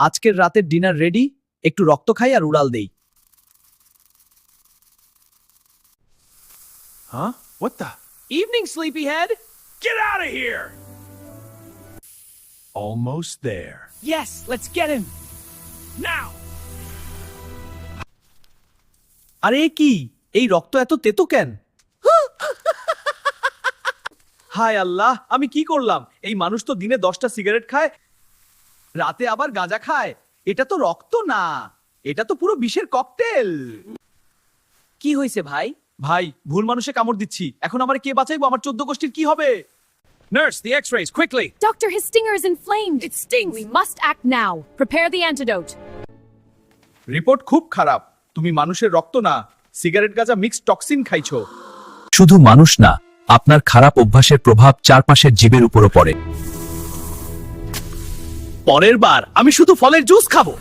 আজকের রাতের dinner ready, একটু রক্ত খাই আর উড়াল দেই। Huh? What the? Evening sleepyhead. Get out of here! Almost there. Yes, let's get him. Now! আরে কি, এই রক্ত এত তেতো কেন? হায় আল্লাহ, আমি কি করলাম? এই মানুষ তো দিনে 10টা সিগারেট খায়, রাতে আবার গাঁজা খায়। এটা তো রক্ত না, এটা তো পুরো বিষের ককটেল। কি হয়েছে ভাই? ভাই, ভুল মানুষে কামড় দিচ্ছি। এখন আমার কে বাঁচাইবো? আমার 14 গোষ্ঠীর কি হবে? Nurse, the x-rays, quickly! Doctor, his stinger is inflamed. It stings. We must act now. Prepare the antidote. Report খুব খারাপ। তুমি মানুষের রক্ত না, সিগারেট গাঁজা মিক্সড টক্সিন খাইছো। শুধু মানুষ না, আপনার খারাপ অভ্যাসের প্রভাব চারপাশের জীবের উপরও পড়ে। পরের বার আমি শুধু ফলের জুস খাবো।